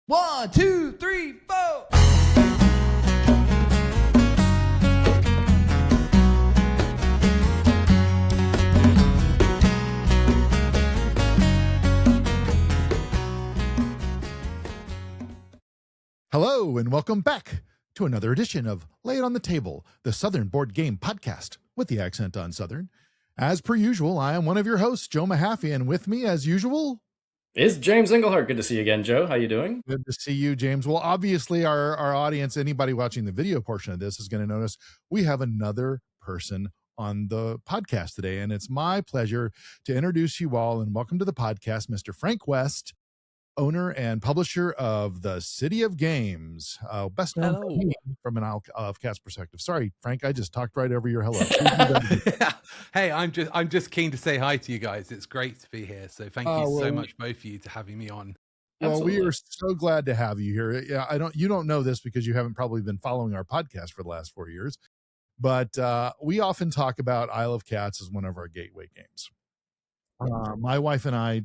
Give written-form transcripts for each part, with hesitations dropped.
1, 2, 3, 4. Hello, and welcome back to another edition of Lay It on the Table, the Southern Board Game Podcast with the accent on Southern. As per usual, I am one of your hosts, Joe Mahaffey, and with me, as usual, is James Engelhardt. Good to see you again, Joe. How you doing? Good to see you, James. Well, obviously, our audience, anybody watching the video portion of this is going to notice we have another person on the podcast today, and it's my pleasure to introduce you all and welcome to the podcast, Mr. Frank West, owner and publisher of the City of Games, best known from an Isle of Cats perspective. Sorry, Frank, I just talked right over your hello. Hey, I'm just keen to say hi to you guys. It's great to be here. So thank you so much, both of you, to having me on. Well, Absolutely. we are so glad to have you here. Yeah, you don't know this because you haven't probably been following our podcast for the last 4 years, but we often talk about Isle of Cats as one of our gateway games. My wife and I,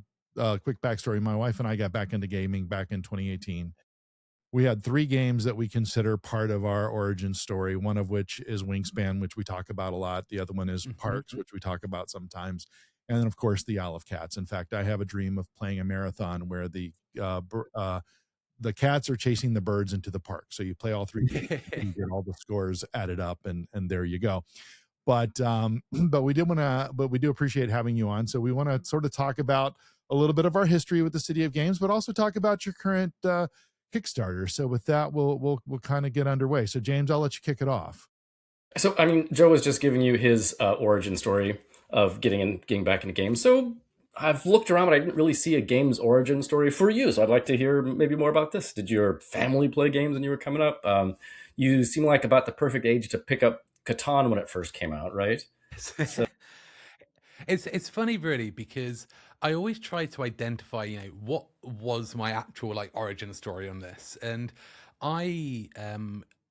quick backstory, my wife and I got back into gaming back in 2018. We had 3 games that we consider part of our origin story, one of which is Wingspan, which we talk about a lot. The other one is Parks, which we talk about sometimes. And then, of course, the Isle of Cats. In fact, I have a dream of playing a marathon where the cats are chasing the birds into the park. So you play all 3 games and get all the scores added up, and there you go. But we do appreciate having you on. So we want to sort of talk about a little bit of our history with the City of Games, but also talk about your current Kickstarter. So with that, we'll kind of get underway. So James, I'll let you kick it off. So, I mean, Joe was just giving you his origin story of getting back into games. So I've looked around, but I didn't really see a games origin story for you. So I'd like to hear maybe more about this. Did your family play games when you were coming up? You seem like about the perfect age to pick up Catan when it first came out, right? So. It's funny, really, because I always try to identify, what was my actual origin story on this. And I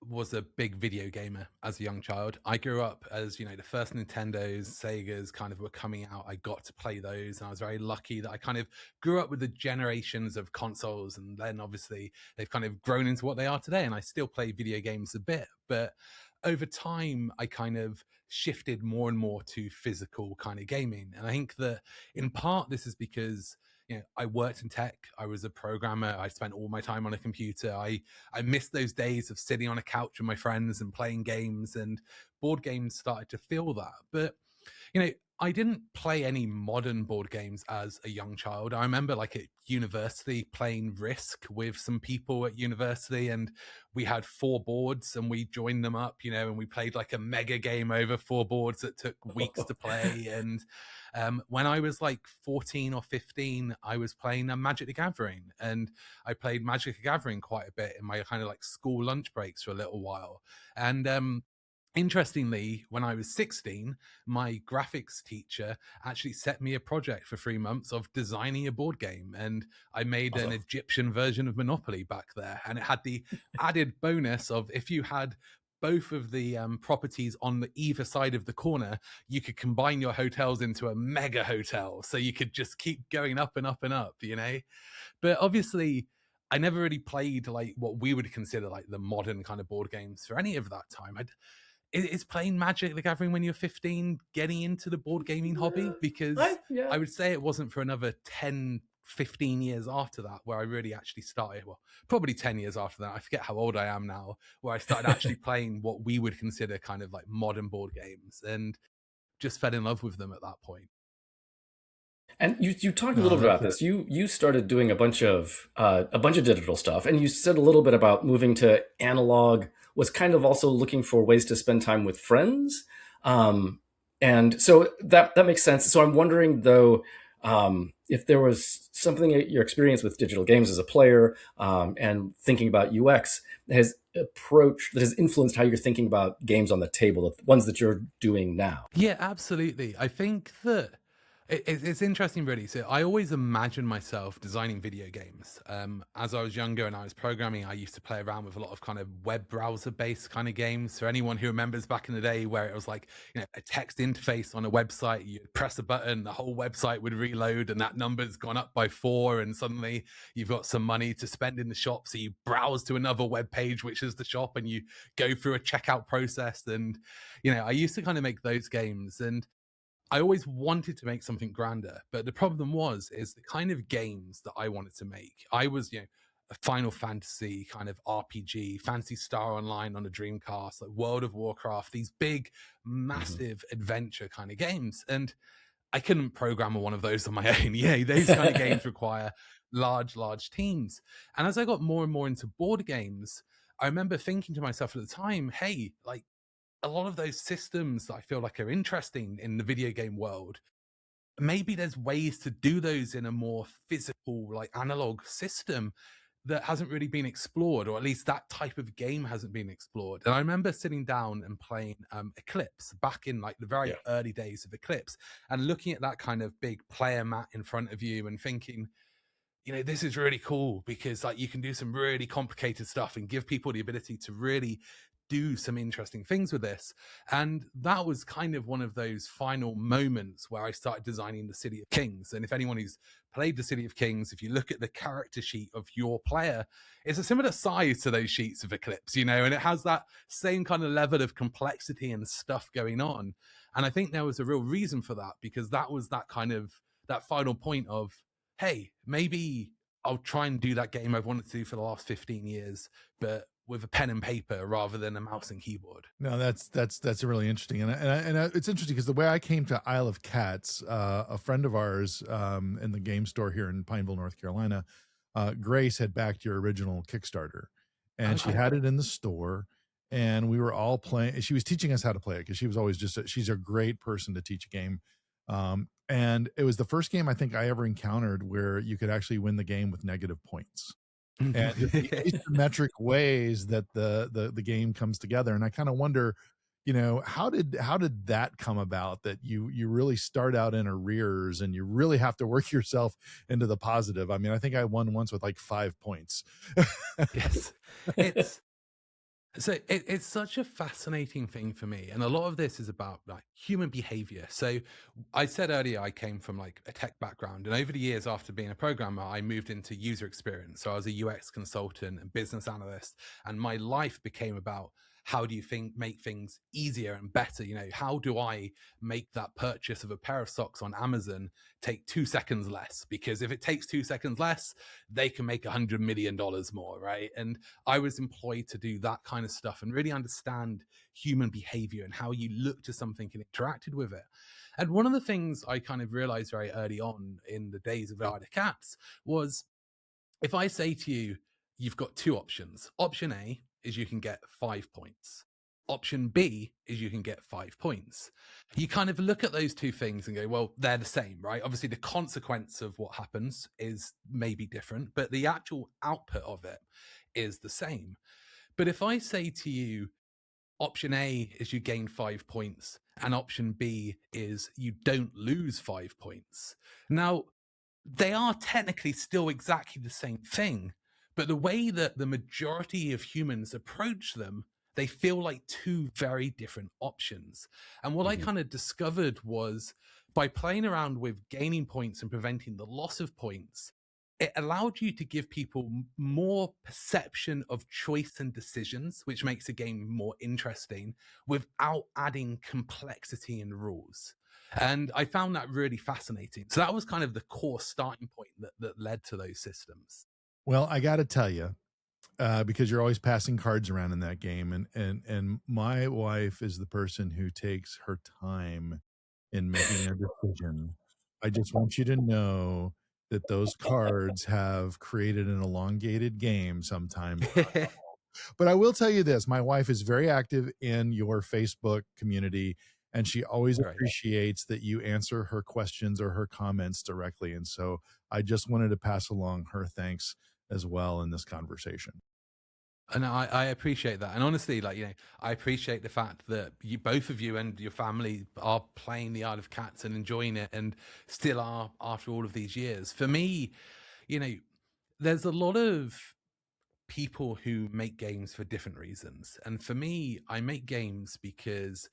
was a big video gamer as a young child. I grew up as, the first Nintendos, Segas kind of were coming out. I got to play those, and I was very lucky that I kind of grew up with the generations of consoles, and then obviously they've kind of grown into what they are today, and I still play video games a bit. But over time, I kind of shifted more and more to physical kind of gaming. And I think that in part, this is because I worked in tech. I was a programmer. I spent all my time on a computer. I missed those days of sitting on a couch with my friends and playing games, and board games started to feel that. But, I didn't play any modern board games as a young child. I remember at university playing Risk with some people at university, and we had 4 boards and we joined them up, and we played a mega game over 4 boards that took weeks to play. And when I was 14 or 15, I was playing Magic the Gathering, and I played Magic the Gathering quite a bit in my kind of school lunch breaks for a little while. And interestingly, when I was 16, my graphics teacher actually set me a project for 3 months of designing a board game. And I made an Egyptian version of Monopoly back there. And it had the added bonus of, if you had both of the properties on the either side of the corner, you could combine your hotels into a mega hotel. So you could just keep going up and up and up, But obviously, I never really played what we would consider the modern kind of board games for any of that time. Is playing Magic the Gathering when you're 15 getting into the board gaming hobby? Because I would say it wasn't for another 10, 15 years after that where I really actually started. Well, probably 10 years after that. I forget how old I am now, where I started actually playing what we would consider kind of modern board games, and just fell in love with them at that point. And you talked a little bit about this. You started doing a bunch of digital stuff, and you said a little bit about moving to analog was kind of also looking for ways to spend time with friends. And so that makes sense. So I'm wondering, though, if there was something in your experience with digital games as a player and thinking about UX that has influenced how you're thinking about games on the table, the ones that you're doing now. Yeah, absolutely. I think that It's interesting, really. So I always imagined myself designing video games. As I was younger and I was programming, I used to play around with a lot of kind of web browser based kind of games. So anyone who remembers back in the day where it was like, a text interface on a website, you'd press a button, the whole website would reload, and that number's gone up by 4, and suddenly you've got some money to spend in the shop. So you browse to another web page, which is the shop, and you go through a checkout process. And I used to kind of make those games, and I always wanted to make something grander, but the problem is the kind of games that I wanted to make. I was, a Final Fantasy kind of RPG, Fantasy Star Online on a Dreamcast, like World of Warcraft, these big, Hmm. massive adventure kind of games. And I couldn't program one of those on my own. Yeah, those kind of games require large, large teams. And as I got more and more into board games, I remember thinking to myself at the time, hey, like, a lot of those systems that I feel like are interesting in the video game world, maybe there's ways to do those in a more physical, like analog system that hasn't really been explored, or at least that type of game hasn't been explored. And I remember sitting down and playing Eclipse back in like the very Yeah. early days of Eclipse, and looking at that kind of big player mat in front of you and thinking, this is really cool because like you can do some really complicated stuff and give people the ability to really do some interesting things with this. And that was kind of one of those final moments where I started designing the City of Kings. And if anyone who's played the City of Kings, if you look at the character sheet of your player, it's a similar size to those sheets of Eclipse, and it has that same kind of level of complexity and stuff going on. And I think there was a real reason for that, because that was that final point of, hey, maybe I'll try and do that game I've wanted to do for the last 15 years, but with a pen and paper rather than a mouse and keyboard. No, that's really interesting, and it's interesting because the way I came to Isle of Cats, a friend of ours in the game store here in Pineville, North Carolina, Grace had backed your original Kickstarter, and she Okay. had it in the store, and we were all playing. She was teaching us how to play it because she was always she's a great person to teach a game, and it was the first game I think I ever encountered where you could actually win the game with negative points and just the asymmetric ways that the game comes together. And I kind of wonder, how did that come about, that you really start out in arrears and you really have to work yourself into the positive? I mean, I think I won once with like 5 points. Yes. It's it's such a fascinating thing for me, and a lot of this is about like human behavior. So I said earlier I came from like a tech background, and over the years after being a programmer, I moved into user experience. So I was a UX consultant and business analyst, and my life became about how do you think make things easier and better. How do I make that purchase of a pair of socks on Amazon take 2 seconds less? Because if it takes 2 seconds less, they can make $100 million more, right? And I was employed to do that kind of stuff and really understand human behavior and how you look to something and interacted with it. And one of the things I kind of realized very early on in the days of Isle of Cats was, if I say to you, you've got two options. Option A is you can get 5 points. Option B is you can get 5 points. You kind of look at those two things and go, well, they're the same, right? Obviously, the consequence of what happens is maybe different, but the actual output of it is the same. But if I say to you, option A is you gain 5 points, and option B is you don't lose 5 points. Now, they are technically still exactly the same thing, but the way that the majority of humans approach them, they feel like two very different options. And what I Hmm. kind of discovered was, by playing around with gaining points and preventing the loss of points, it allowed you to give people more perception of choice and decisions, which makes a game more interesting without adding complexity and rules. And I found that really fascinating. So that was kind of the core starting point that led to those systems. Well, I got to tell you, because you're always passing cards around in that game, and my wife is the person who takes her time in making a decision. I just want you to know that those cards have created an elongated game sometimes. But I will tell you this, my wife is very active in your Facebook community, and she always Right. appreciates that you answer her questions or her comments directly. And so I just wanted to pass along her thanks as well in this conversation. And I appreciate that. And honestly, like, I appreciate the fact that you, both of you and your family are playing the Isle of Cats and enjoying it and still are after all of these years. For me, you know, there's a lot of people who make games for different reasons. And for me, I make games because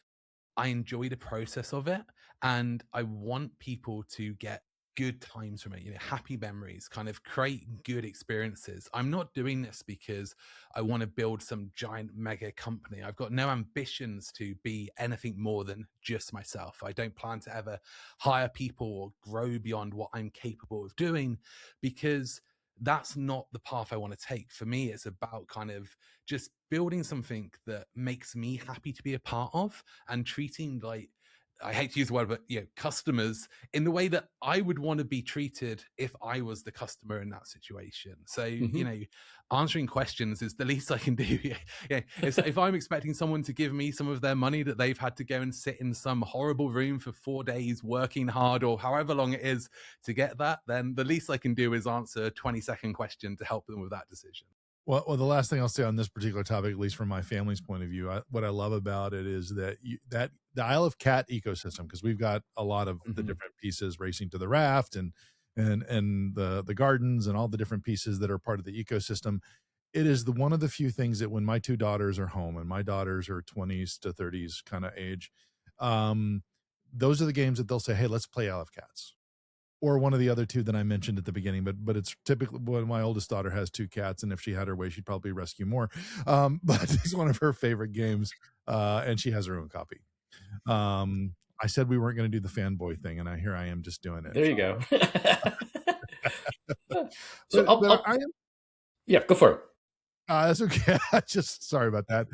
I enjoy the process of it, and I want people to get good times from it, happy memories, kind of create good experiences. I'm not doing this because I want to build some giant mega company. I've got no ambitions to be anything more than just myself. I don't plan to ever hire people or grow beyond what I'm capable of doing, because that's not the path I want to take. For me, it's about kind of just building something that makes me happy to be a part of, and treating, like, I hate to use the word, but customers in the way that I would want to be treated if I was the customer in that situation. So, answering questions is the least I can do. If I'm expecting someone to give me some of their money that they've had to go and sit in some horrible room for 4 days working hard or however long it is to get that, then the least I can do is answer a 20-second question to help them with that decision. Well, the last thing I'll say on this particular topic, at least from my family's point of view, what I love about it is that that the Isle of Cat ecosystem, because we've got a lot of the different pieces, racing to the raft and the gardens and all the different pieces that are part of the ecosystem. It is one of the few things that when my two daughters are home, and my daughters are 20s to 30s kind of age, those are the games that they'll say, "Hey, let's play Isle of Cats." Or one of the other two that I mentioned at the beginning, but it's typically, well, my oldest daughter has 2 cats, and if she had her way, she'd probably rescue more. But it's one of her favorite games, and she has her own copy. I said we weren't going to do the fanboy thing, and here I am just doing it. There you go. So I am. Yeah, go for it. That's okay. Just sorry about that.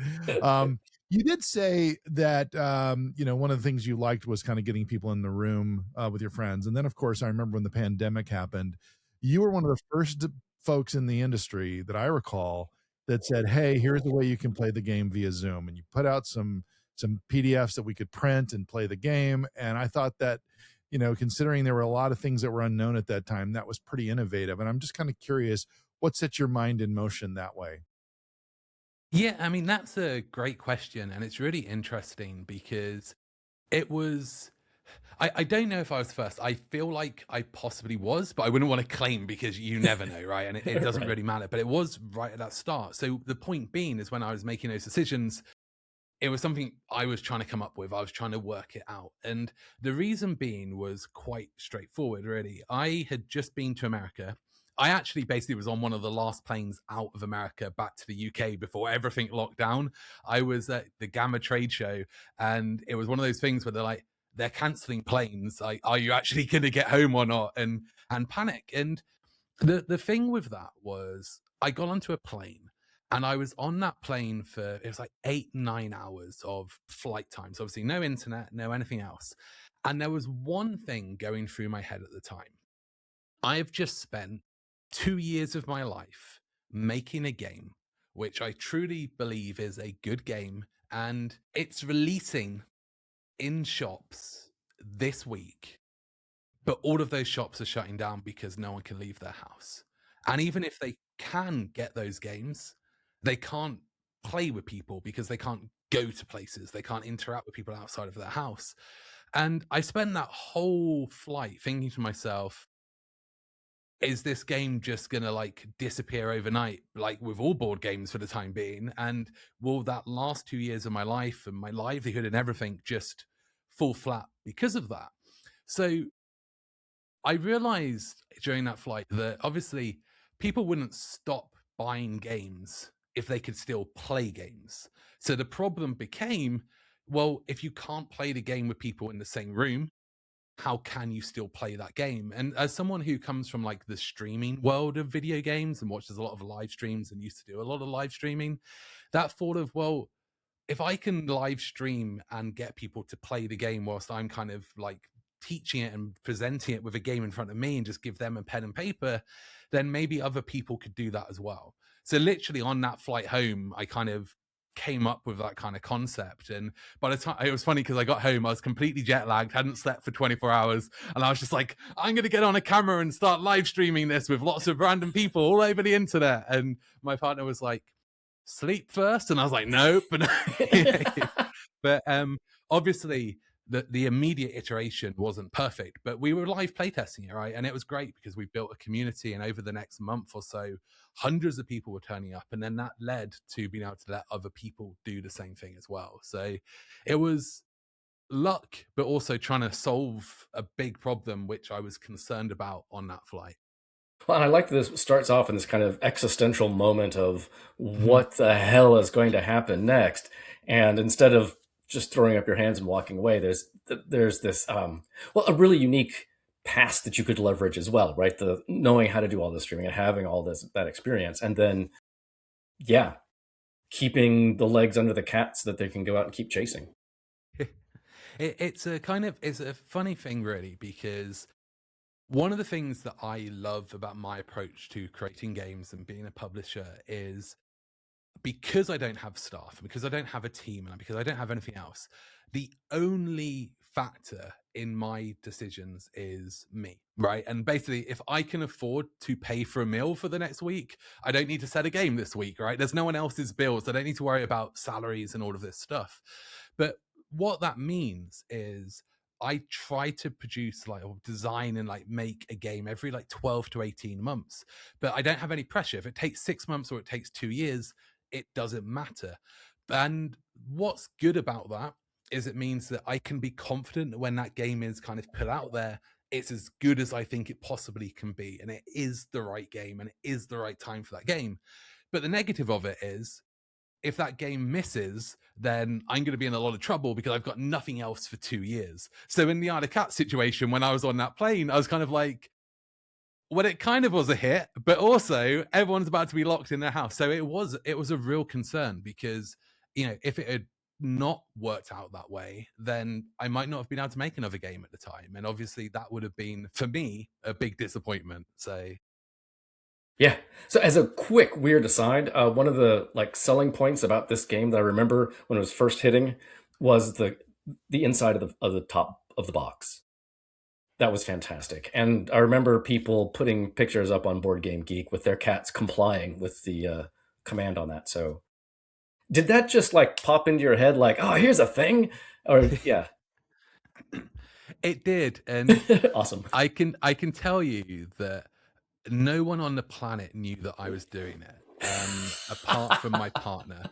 You did say that one of the things you liked was kind of getting people in the room with your friends, and then of course I remember when the pandemic happened, you were one of the first folks in the industry that I recall that said, "Hey, here's the way you can play the game via Zoom," and you put out some PDFs that we could print and play the game. And I thought that, considering there were a lot of things that were unknown at that time, that was pretty innovative. And I'm just kind of curious, what set your mind in motion that way? Yeah, I mean, that's a great question. And it's really interesting because it was, I don't know if I was first. I feel like I possibly was, but I wouldn't want to claim because you never know, right? And it doesn't Right. really matter. But it was right at that start. So the point being is when I was making those decisions, it was something I was trying to come up with. I was trying to work it out. And the reason being was quite straightforward, really. I had just been to America. I actually basically was on one of the last planes out of America back to the UK before everything locked down. I was at the Gamma trade show, and it was one of those things where they're like, they're canceling planes. Like, are you actually going to get home or not? And panic. And the thing with that was I got onto a plane, and I was on that plane for, it was like 8-9 hours of flight time. So obviously no internet, no anything else. And there was one thing going through my head at the time. I have just spent 2 years of my life making a game, which I truly believe is a good game, and it's releasing in shops this week. But all of those shops are shutting down because no one can leave their house. And even if they can get those games, they can't play with people because they can't go to places. They can't interact with people outside of their house. And I spent that whole flight thinking to myself, is this game just going to like disappear overnight, like with all board games for the time being? And will that last 2 years of my life and my livelihood and everything just fall flat because of that? So I realized during that flight that obviously people wouldn't stop buying games if they could still play games. So the problem became, well, if you can't play the game with people in the same room, how can you still play that game? And as someone who comes from like the streaming world of video games and watches a lot of live streams and used to do a lot of live streaming, that thought of, well, if I can live stream and get people to play the game whilst I'm kind of like teaching it and presenting it with a game in front of me and just give them a pen and paper, then maybe other people could do that as well. So literally on that flight home, I kind of came up with that kind of concept. And by the time, it was funny because I got home, I was completely jet lagged, hadn't slept for 24 hours. And I was just like, I'm going to get on a camera and start live streaming this with lots of random people all over the internet. And my partner was like, sleep first, and I was like, nope. But obviously the immediate iteration wasn't perfect, but we were live playtesting it, right? And it was great because we built a community, and over the next month or so, hundreds of people were turning up, and then that led to being able to let other people do the same thing as well. So it was luck, but also trying to solve a big problem which I was concerned about on that flight. Well, and I like this starts off in this kind of existential moment of Mhm. what the hell is going to happen next. And instead of just throwing up your hands and walking away, there's this well, a really unique past that you could leverage as well, right? The knowing how to do all this streaming and having all this that experience. And then yeah, keeping the legs under the cat so that they can go out and keep chasing. It's a kind of it's a funny thing, really, because one of the things that I love about my approach to creating games and being a publisher is because I don't have staff, because I don't have a team, and because I don't have anything else, the only factor in my decisions is me, right? And basically, if I can afford to pay for a meal for the next week, I don't need to set a game this week, right? There's no one else's bills. I don't need to worry about salaries and all of this stuff. But what that means is I try to produce like or design and like make a game every like 12 to 18 months. But I don't have any pressure. If it takes 6 months or it takes 2 years, it doesn't matter. And what's good about that is it means that I can be confident that when that game is kind of put out there, it's as good as I think it possibly can be. And it is the right game and it is the right time for that game. But the negative of it is if that game misses, then I'm going to be in a lot of trouble because I've got nothing else for 2 years. So in the Isle of Cat situation, when I was on that plane, I was kind of like, well, it kind of was a hit, but also everyone's about to be locked in their house. So it was a real concern because, if it had not worked out that way, then I might not have been able to make another game at the time. And obviously that would have been for me a big disappointment. So Yeah. So as a quick weird aside, one of the like selling points about this game that I remember when it was first hitting was the inside of the top of the box. That was fantastic. And I remember people putting pictures up on Board Game Geek with their cats complying with the command on that. So did that just like pop into your head like, oh, here's a thing? Or yeah. it did. And Awesome. I can tell you that no one on the planet knew that I was doing it, apart from my partner.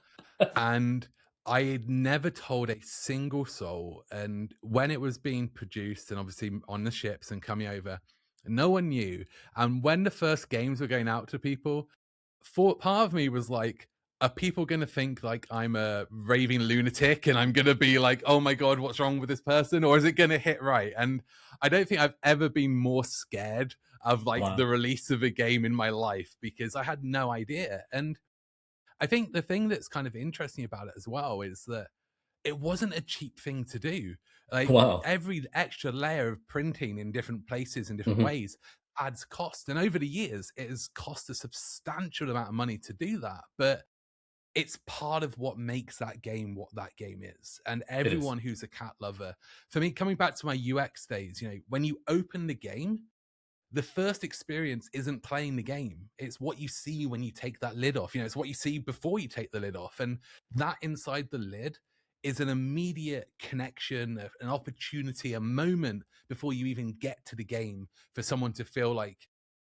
And I had never told a single soul. And when it was being produced and obviously on the ships and coming over, no one knew. And when the first games were going out to people, for part of me was like, are people going to think like I'm a raving lunatic and I'm going to be like, oh my God, what's wrong with this person? Or is it going to hit right? And I don't think I've ever been more scared of like Wow. the release of a game in my life because I had no idea. And I think the thing that's kind of interesting about it as well is that it wasn't a cheap thing to do. Like Wow. every extra layer of printing in different places in different Hmm. ways adds cost. And over the years, it has cost a substantial amount of money to do that. But it's part of what makes that game what that game is. And It is. everyone who's a cat lover, for me, coming back to my UX days, when you open the game, the first experience isn't playing the game. It's what you see when you take that lid off. It's what you see before you take the lid off. And that inside the lid is an immediate connection, an opportunity, a moment before you even get to the game for someone to feel like,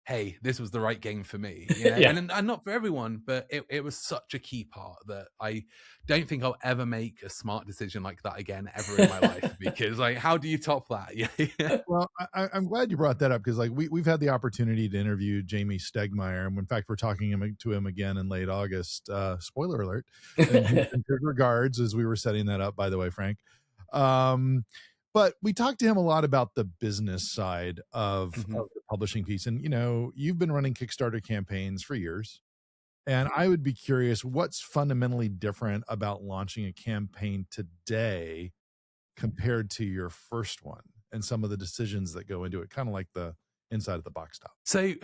hey, this was the right game for me, Yeah. and not for everyone, but it was such a key part that I don't think I'll ever make a smart decision like that again ever in my life because like how do you top that? Yeah. Well, I'm glad you brought that up because like we've had the opportunity to interview Jamie Stegmeyer, and in fact we're talking to him again in late August. Spoiler alert! And he sent good regards as we were setting that up. By the way, Frank. Um, but we talked to him a lot about the business side Mhm. of the publishing piece, and you've been running Kickstarter campaigns for years. And I would be curious what's fundamentally different about launching a campaign today compared to your first one and some of the decisions that go into it, kind of like the inside of the box stuff. So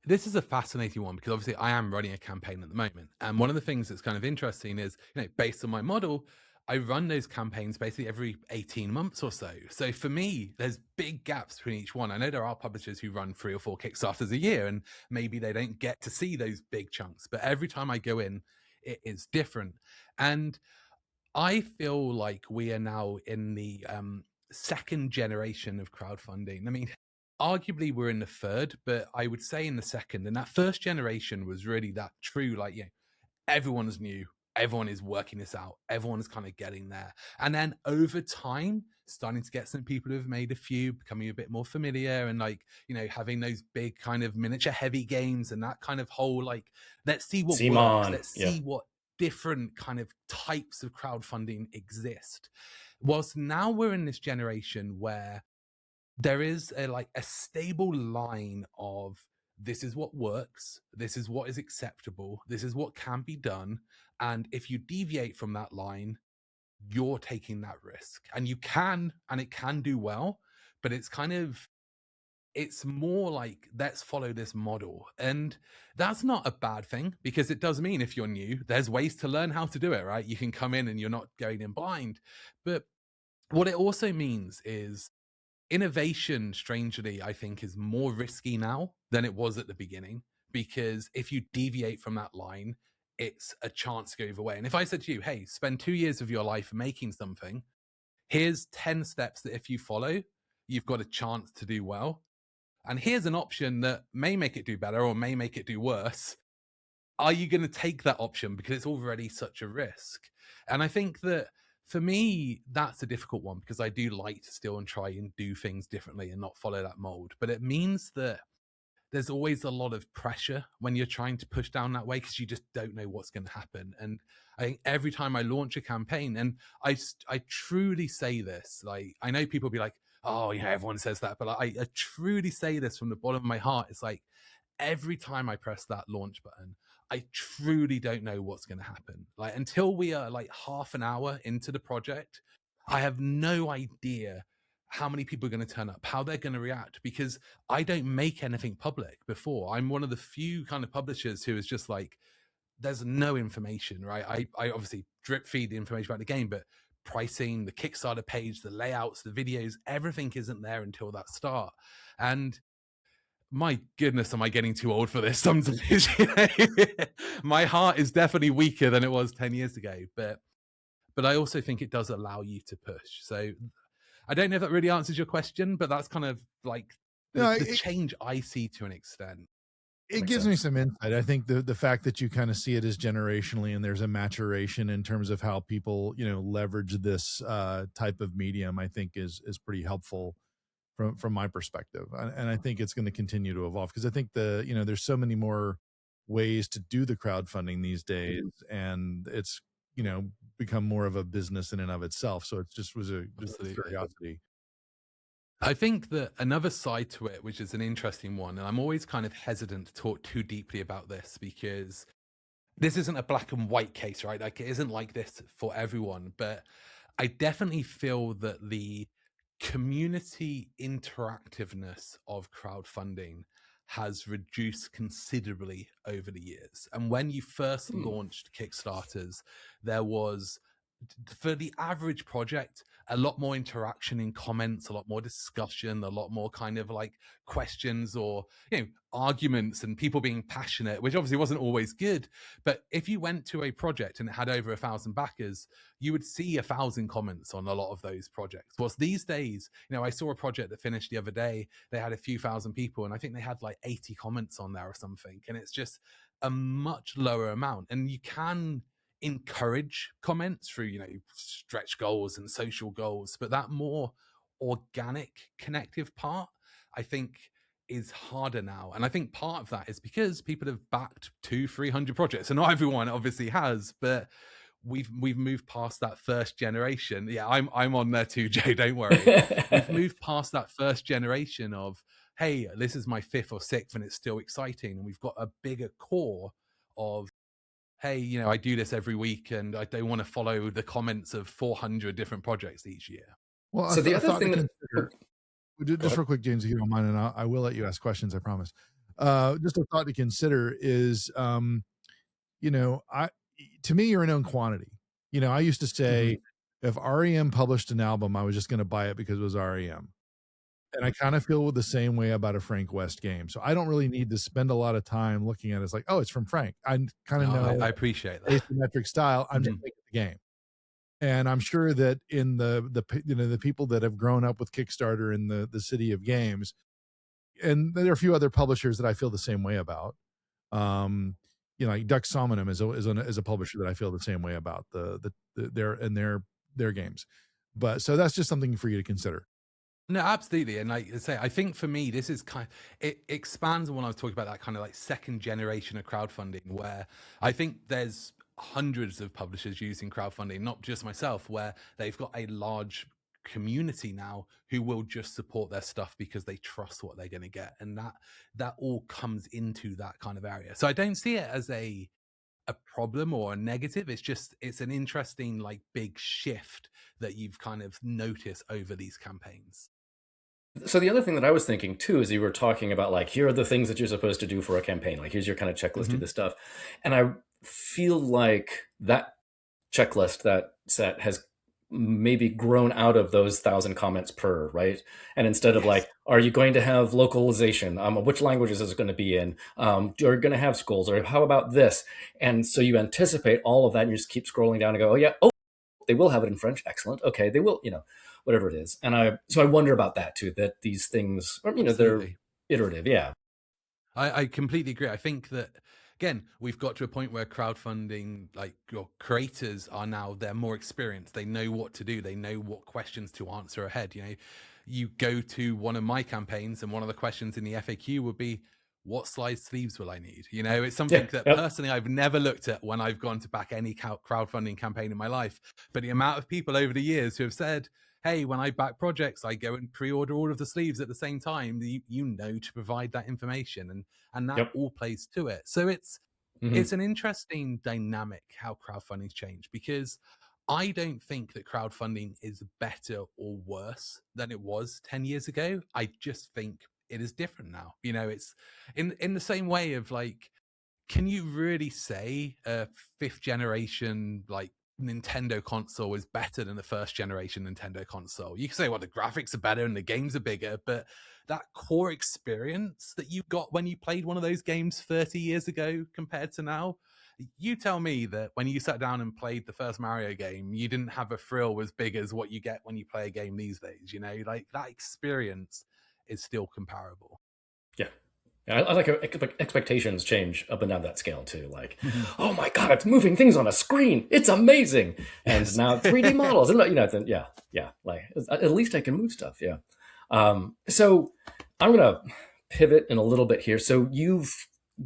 this is a fascinating one because obviously I am running a campaign at the moment. And one of the things that's kind of interesting is, based on my model, I run those campaigns basically every 18 months or so. So for me, there's big gaps between each one. I know there are publishers who run 3 or 4 Kickstarters a year and maybe they don't get to see those big chunks. But every time I go in, it is different. And I feel like we are now in the second generation of crowdfunding. I mean, arguably we're in the third, but I would say in the second. And that first generation was really that true, like, everyone's new, everyone is working this out, everyone is kind of getting there. And then over time, starting to get some people who've made a few, becoming a bit more familiar, and like, having those big kind of miniature heavy games and that kind of whole like, let's see what works, let's see what different kind of types of crowdfunding exist. Whilst now we're in this generation where there is a stable line of, this is what works, this is what is acceptable, this is what can be done, and if you deviate from that line, you're taking that risk. And it can do well, but it's more like, let's follow this model. And that's not a bad thing, because it does mean if you're new, there's ways to learn how to do it, right? You can come in and you're not going in blind. But what it also means is, innovation, strangely, I think, is more risky now than it was at the beginning, because if you deviate from that line, it's a chance to go either way. And if I said to you, hey, spend 2 years of your life making something, here's 10 steps that if you follow, you've got a chance to do well. And here's an option that may make it do better or may make it do worse. Are you going to take that option because it's already such a risk? And I think that for me, that's a difficult one, because I do like to still and try and do things differently and not follow that mold. But it means that there's always a lot of pressure when you're trying to push down that way, because you just don't know what's going to happen. And I think every time I launch a campaign, and I truly say this, like, I know people be like, oh, everyone says that, but I truly say this from the bottom of my heart. It's like, every time I press that launch button, I truly don't know what's going to happen. Like, until we are like half an hour into the project, I have no idea how many people are going to turn up, how they're going to react, because I don't make anything public before. I'm one of the few kind of publishers who is just like, there's no information, right? I obviously drip feed the information about the game, but pricing, the Kickstarter page, the layouts, the videos, everything isn't there until that start. And my goodness, am I getting too old for this sometimes? My heart is definitely weaker than it was 10 years ago, but I also think it does allow you to push. So I don't know if that really answers your question, but that's kind of like the change I see to an extent. It gives me some insight. I think the fact that you kind of see it as generationally, and there's a maturation in terms of how people, leverage this type of medium, I think is pretty helpful from my perspective. And I think it's going to continue to evolve, because I think there's so many more ways to do the crowdfunding these days, and it's, become more of a business in and of itself. So it just was a curiosity. I think that another side to it, which is an interesting one, and I'm always kind of hesitant to talk too deeply about this, because this isn't a black and white case, right? Like, it isn't like this for everyone, but I definitely feel that the community interactiveness of crowdfunding has reduced considerably over the years. And when you first launched Kickstarters, there was, for the average project, a lot more interaction in comments, a lot more discussion, a lot more kind of like questions or, arguments, and people being passionate, which obviously wasn't always good. But if you went to a project and it had over 1,000 backers, you would see 1,000 comments on a lot of those projects. Whilst these days, I saw a project that finished the other day, they had a few thousand people, and I think they had like 80 comments on there or something. And it's just a much lower amount. And you can encourage comments through, stretch goals and social goals, but that more organic connective part, I think, is harder now. And I think part of that is because people have backed 200-300 projects, and not everyone obviously has, but we've moved past that first generation. Yeah, I'm on there too, Jay, don't worry. We've moved past that first generation of, hey, this is my 5th or 6th and it's still exciting, and we've got a bigger core of, hey, I do this every week and I don't want to follow the comments of 400 different projects each year. Well, so the other thing to consider, just real quick, James, if you don't mind, and I will let you ask questions, I promise. Just a thought to consider is, to me, you're a known quantity. I used to say, if REM published an album, I was just going to buy it because it was REM. And I kind of feel the same way about a Frank West game. So I don't really need to spend a lot of time looking at it. It's like, oh, it's from Frank. I kind of No, know I appreciate that. asymmetric style. I'm just Mhm. making the game. And I'm sure that in the people that have grown up with Kickstarter in the city of games, and there are a few other publishers that I feel the same way about. Um, like Duck Sominum is a publisher that I feel the same way about their games. But so that's just something for you to consider. No, absolutely. And like I say, I think for me, this is it expands on when I was talking about that kind of like second generation of crowdfunding, where I think there's hundreds of publishers using crowdfunding, not just myself, where they've got a large community now who will just support their stuff because they trust what they're going to get. And that all comes into that kind of area. So I don't see it as a problem or a negative. It's an interesting like big shift that you've kind of noticed over these campaigns. So the other thing that I was thinking too is you were talking about like, here are the things that you're supposed to do for a campaign. Like, here's your kind of checklist, do Hmm. this stuff. And I feel like that checklist, that set has maybe grown out of those 1,000 comments per, right? And instead of Yes. like, are you going to have localization? Which languages is it going to be in? Are you going to have schools? Or how about this? And so you anticipate all of that and you just keep scrolling down and go, oh yeah, oh, they will have it in French. Excellent. Okay, they will, whatever it is. And I wonder about that too, that these things, they're Absolutely. iterative. Yeah. I completely agree. I think that again, we've got to a point where crowdfunding, like your creators are now, they're more experienced. They know what to do. They know what questions to answer ahead. You go to one of my campaigns and one of the questions in the FAQ would be, what size sleeves will I need? It's Yeah. something that Yep. personally I've never looked at when I've gone to back any crowdfunding campaign in my life. But the amount of people over the years who have said, hey, when I back projects, I go and pre-order all of the sleeves at the same time. You know to provide that information, and that Yep. all plays to it. So Hmm. it's an interesting dynamic how crowdfunding's changed, because I don't think that crowdfunding is better or worse than it was 10 years ago. I just think it is different now. It's in the same way of like, can you really say a fifth generation like Nintendo console is better than the first generation Nintendo console? You can say, well, the graphics are better and the games are bigger, but that core experience that you got when you played one of those games 30 years ago compared to now, you tell me that when you sat down and played the first Mario game, you didn't have a thrill as big as what you get when you play a game these days. Like that experience is still comparable. Yeah. I like how expectations change up and down that scale too. Like, oh my god, it's moving things on a screen. It's amazing. And Yes. now 3D models, and then, yeah. Like, at least I can move stuff. Yeah. So I'm gonna pivot in a little bit here. So you've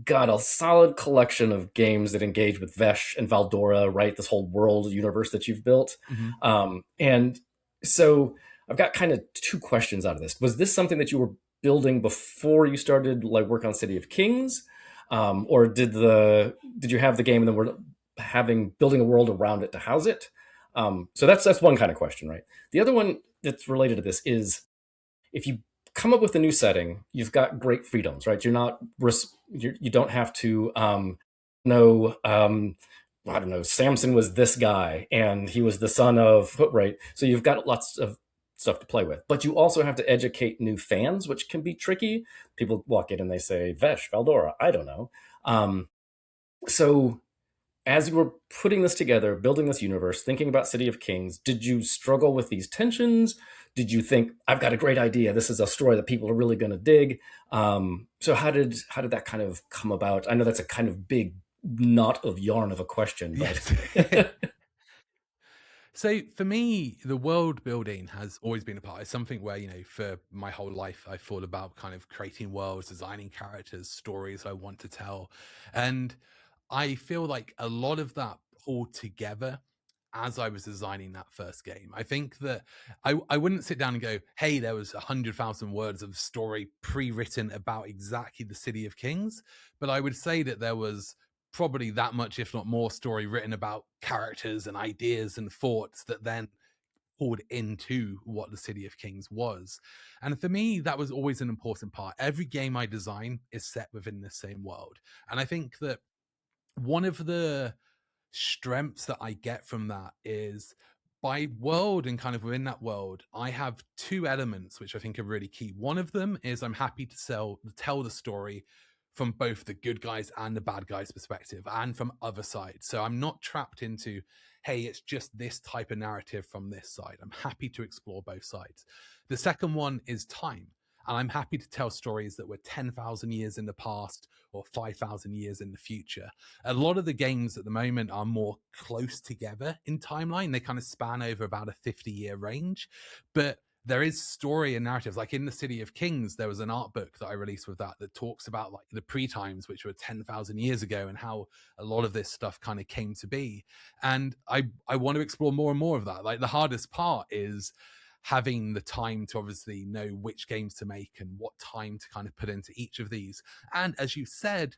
got a solid collection of games that engage with Vesh and Valdora, right? This whole world universe that you've built. Mhm. And so I've got kind of two questions out of this. Was this something that you were building before you started like work on City of Kings, or did you have the game and then we're building a world around it to house it? So that's one kind of question, right? The other one that's related to this is, if you come up with a new setting, you've got great freedoms, right? You don't have to know. I don't know. Samson was this guy, and he was the son of, right. So you've got lots of stuff to play with, but you also have to educate new fans, which can be tricky. People walk in and they say Vesh, Valdora, I don't know. So as you were putting this together, building this universe, thinking about City of Kings, did you struggle with these tensions? Did you think, I've got a great idea, this is a story that people are really going to dig? So how did that kind of come about? I know that's a kind of big knot of yarn of a question, Yes. but So for me, the world building has always been a part. It's something where, for my whole life, I thought about kind of creating worlds, designing characters, stories I want to tell. And I feel like a lot of that pulled together as I was designing that first game. I think that I wouldn't sit down and go, hey, there was 100,000 words of story pre-written about exactly the City of Kings. But I would say that there was probably that much, if not more, story written about characters and ideas and thoughts that then pulled into what the City of Kings was. And for me, that was always an important part. Every game I design is set within the same world. And I think that one of the strengths that I get from that is by world and kind of within that world, I have two elements which I think are really key. One of them is I'm happy to tell the story from both the good guys and the bad guys' perspective and from other sides. So I'm not trapped into, hey, it's just this type of narrative from this side. I'm happy to explore both sides. The second one is time. And I'm happy to tell stories that were 10,000 years in the past or 5,000 years in the future. A lot of the games at the moment are more close together in timeline. They kind of span over about a 50-year range, but there is story and narratives. Like in the City of Kings, there was an art book that I released with that talks about like the pre-times, which were 10,000 years ago, and how a lot of this stuff kind of came to be. And I want to explore more and more of that. Like the hardest part is having the time to obviously know which games to make and what time to kind of put into each of these. And as you said,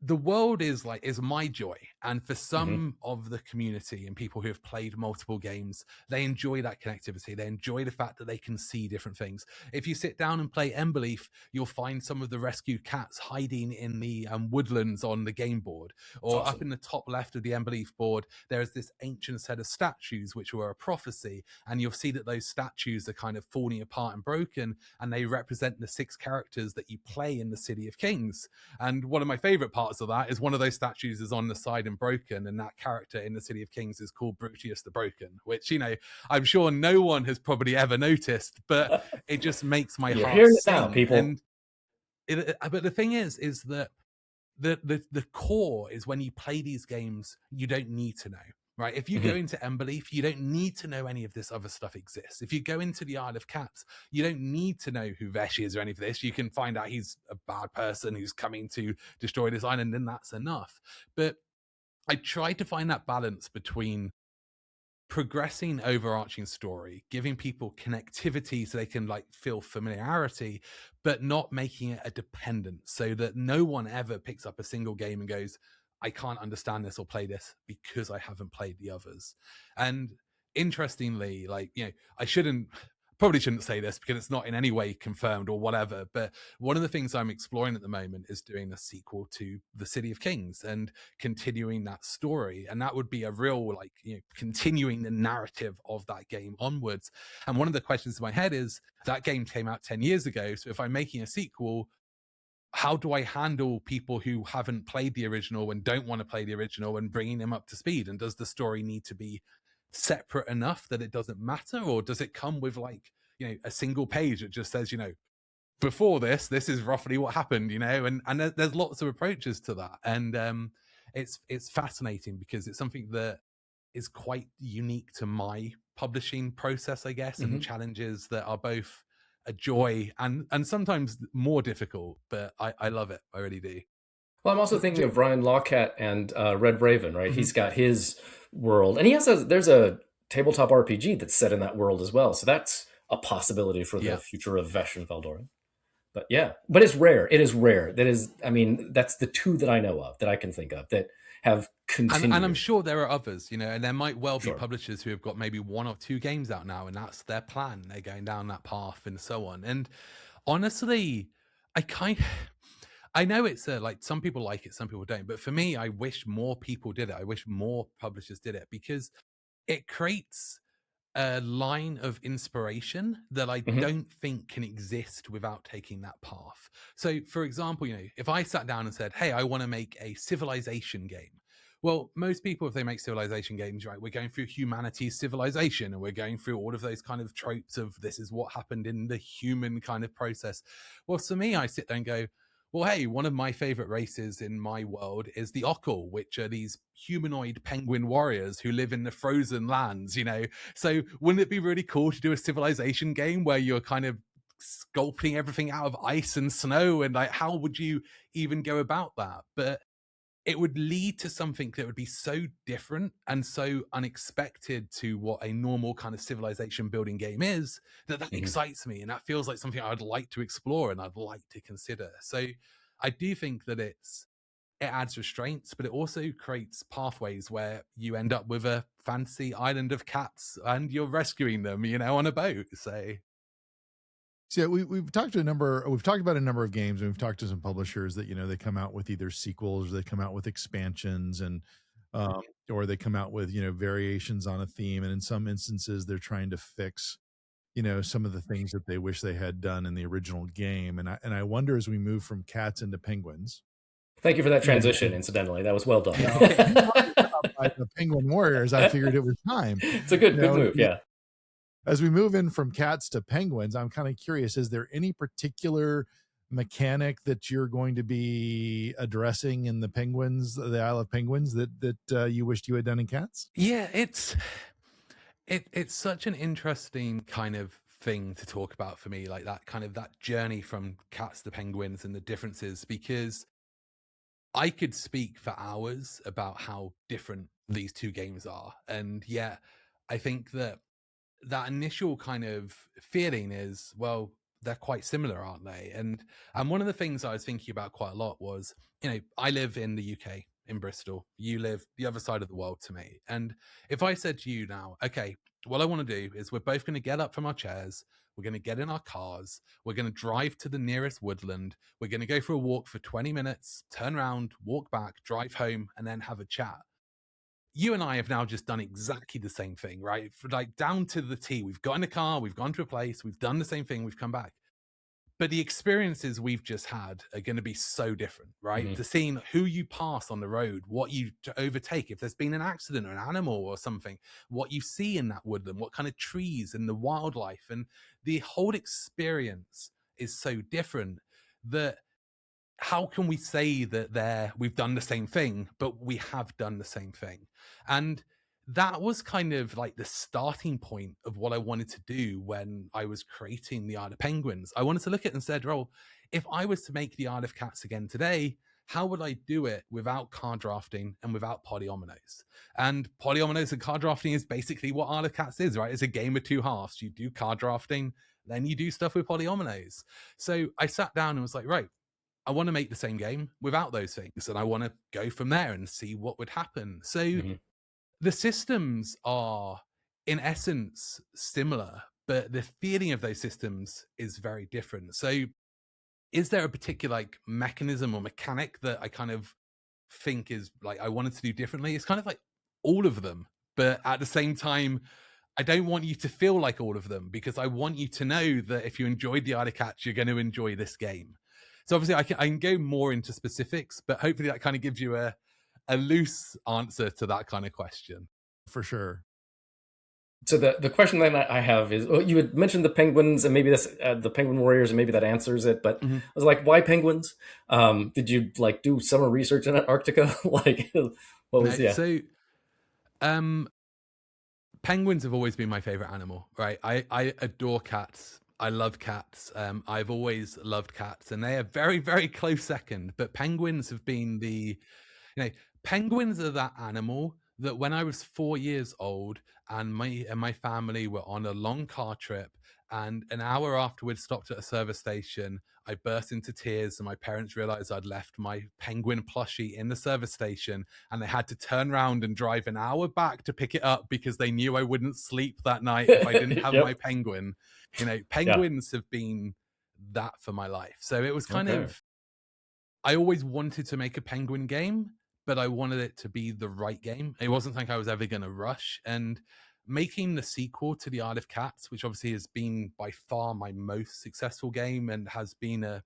the world is my joy, and for some of the community and people who have played multiple games, they enjoy that connectivity. They enjoy the fact that they can see different things. If you sit down and play Emberleaf, you'll find some of the rescued cats hiding in the woodlands on the game board, or awesome. up in the top left of the Emberleaf board there is this ancient set of statues which were a prophecy, and you'll see that those statues are kind of falling apart and broken, and they represent the 6 characters that you play in the City of Kings. And one of my favorite parts of that is one of those statues is on the side and broken, and that character in the City of Kings is called Brutius the Broken, which, you know, I'm sure no one has probably ever noticed, but it just makes my You're heart hearing it sing. now, people. And but the thing is that the core is when you play these games, you don't need to know. Right. If you go into Emberleaf, you don't need to know any of this other stuff exists. If you go into the Isle of Cats, you don't need to know who Vesh is or any of this. You can find out he's a bad person who's coming to destroy this island, and that's enough. But I try to find that balance between progressing overarching story, giving people connectivity so they can like feel familiarity, but not making it a dependence, so that no one ever picks up a single game and goes, I can't understand this or play this because I haven't played the others. And interestingly, like, you know, probably shouldn't say this because it's not in any way confirmed or whatever, but one of the things I'm exploring at the moment is doing a sequel to the City of Kings and continuing that story. And that would be a real, like, you know, continuing the narrative of that game onwards. And one of the questions in my head is, that game came out 10 years ago. So if I'm making a sequel, how do I handle people who haven't played the original and don't want to play the original and bringing them up to speed? And does the story need to be separate enough that it doesn't matter, or does it come with, like, you know, a single page that just says, you know, before this is roughly what happened, you know? And there's lots of approaches to that, and it's fascinating because it's something that is quite unique to my publishing process, I guess, and challenges that are both a joy and sometimes more difficult, but I love it. I really do. Well, I'm also thinking of Ryan Lawcat and Red Raven, right? He's got his world, and there's a tabletop RPG that's set in that world as well. So that's a possibility for the future of Vesh and Valdorin. But yeah, but it's rare. It is rare. That is, I mean, that's the two that I know of, that I can think of, that have continued. And I'm sure there are others, you know, and there might well be publishers who have got maybe 1 or 2 games out now, and that's their plan. They're going down that path and so on. And honestly, I know it's like, some people like it, some people don't. But for me, I wish more people did it. I wish more publishers did it, because it creates a line of inspiration that I don't think can exist without taking that path. So, for example, you know, if I sat down and said, hey, I want to make a civilization game. Well, most people, if they make civilization games, right, we're going through humanity's civilization, and we're going through all of those kind of tropes of this is what happened in the human kind of process. Well, for me, I sit there and go, well, hey, one of my favorite races in my world is the Okkel, which are these humanoid penguin warriors who live in the frozen lands, you know? So wouldn't it be really cool to do a civilization game where you're kind of sculpting everything out of ice and snow? And like, how would you even go about that? But it would lead to something that would be so different and so unexpected to what a normal kind of civilization building game is, that excites me. And that feels like something I'd like to explore and I'd like to consider. So I do think that it adds restraints, but it also creates pathways where you end up with a fancy island of cats and you're rescuing them, you know, on a boat. So we've talked about a number of games, and we've talked to some publishers that, you know, they come out with either sequels or they come out with expansions, and or they come out with, variations on a theme. And in some instances, they're trying to fix, some of the things that they wish they had done in the original game. And I wonder, as we move from cats into penguins. Thank you for that you know, transition, incidentally. That was well done. you talked about by the Penguin Warriors. I figured it was time. It's a good move, yeah. As we move in from cats to penguins, I'm kind of curious, is there any particular mechanic that you're going to be addressing in the Isle of Penguins that you wished you had done in cats? Yeah, it's such an interesting kind of thing to talk about for me, like that kind of that journey from cats to penguins and the differences, because I could speak for hours about how different these two games are. And yet I think that that initial kind of feeling is, well, they're quite similar, aren't they? And one of the things I was thinking about quite a lot was, I live in the UK, in Bristol. You live the other side of the world to me. And if I said to you now, okay, what I want to do is we're both going to get up from our chairs, we're going to get in our cars, we're going to drive to the nearest woodland, we're going to go for a walk for 20 minutes, turn around, walk back, drive home, and then have a chat. You and I have now just done exactly the same thing, right? For like down to the T. We've got in a car, we've gone to a place, we've done the same thing, we've come back. But the experiences we've just had are going to be so different, right? Mhm. The seeing who you pass on the road, what you overtake, if there's been an accident or an animal or something, what you see in that woodland, what kind of trees and the wildlife, and the whole experience is so different that how can we say that we've done the same thing, but we have done the same thing? And that was kind of like the starting point of what I wanted to do when I was creating the Isle of Penguins. I wanted to look at it and said, well, if I was to make the Isle of Cats again today, how would I do it without card drafting and without polyominoes? And polyominoes and card drafting is basically what Isle of Cats is, right? It's a game of two halves. You do card drafting, then you do stuff with polyominoes. So I sat down and was like, right, I want to make the same game without those things, and I want to go from there and see what would happen. So Mhm. the systems are, in essence, similar, but the feeling of those systems is very different. So, is there a particular like mechanism or mechanic that I kind of think is like I wanted to do differently? It's kind of like all of them, but at the same time, I don't want you to feel like all of them, because I want you to know that if you enjoyed the Isle of Cats, you're going to enjoy this game. So obviously, I can go more into specifics, but hopefully that kind of gives you a loose answer to that kind of question. For sure. So the question that I have is, well, you had mentioned the penguins, and maybe that's the Penguin Warriors, and maybe that answers it. But I was like, why penguins? Did you like do summer research in Antarctica? Like, what was So, penguins have always been my favorite animal, right? I adore cats. I love cats. I've always loved cats, and they are very, very close second. But penguins have been you know, penguins are that animal that when I was 4 years old and my family were on a long car trip, and an hour afterwards stopped at a service station, I burst into tears and my parents realized I'd left my penguin plushie in the service station, and they had to turn around and drive an hour back to pick it up because they knew I wouldn't sleep that night if I didn't have my Yep. penguin. Yeah. Penguins have been that for my life. So it was kind Okay. of, I always wanted to make a penguin game, but I wanted it to be the right game. It wasn't like I was ever going to rush. And making the sequel to the Isle of Cats, which obviously has been by far my most successful game and has been a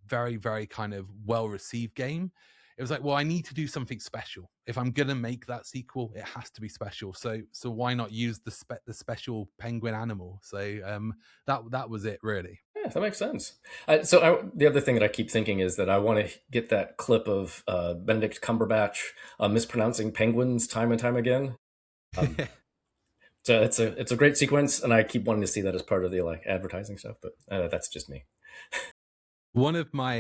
very, very kind of well received game, it was like, well, I need to do something special. If I'm gonna make that sequel, it has to be special. So why not use the special penguin animal? So that was it really. Yeah, that makes sense. The other thing that I keep thinking is that I want to get that clip of Benedict Cumberbatch mispronouncing penguins time and time again. Um, so it's a great sequence, and I keep wanting to see that as part of the like advertising stuff. But that's just me. One of my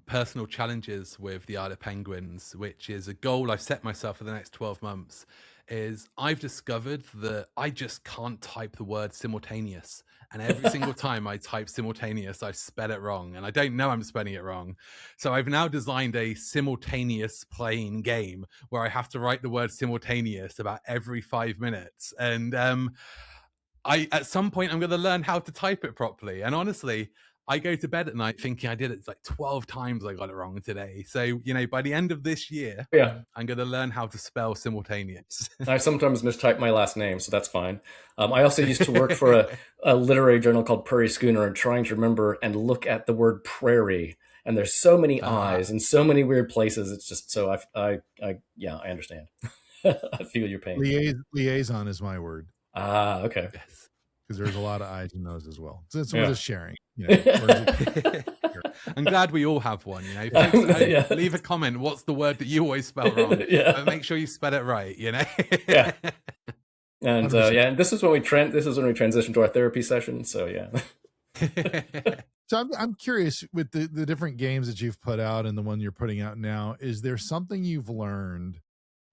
personal challenges with the Isle of Penguins, which is a goal I've set myself for the next 12 months, is I've discovered that I just can't type the word simultaneous. And every single time I type simultaneous, I spell it wrong. And I don't know I'm spelling it wrong. So I've now designed a simultaneous playing game where I have to write the word simultaneous about every 5 minutes. And at some point I'm going to learn how to type it properly. And honestly, I go to bed at night thinking I did it like 12 times. I got it wrong today. So, by the end of this year, Yeah. I'm going to learn how to spell simultaneous. I sometimes mistype my last name, so that's fine. I also used to work for a literary journal called Prairie Schooner, and trying to remember and look at the word prairie. And there's so many I's and so many weird places. It's just so yeah, I understand. I feel your pain. Liaison is my word. Okay. Yes. Because there's a lot of I's in those as well. So it's Yeah. just sharing. I'm glad we all have one. Folks, Yeah. leave a comment. What's the word that you always spell wrong? Yeah. But make sure you spell it right. Yeah. And and this is when we transition to our therapy session. So yeah. So I'm curious, with the different games that you've put out and the one you're putting out now, is there something you've learned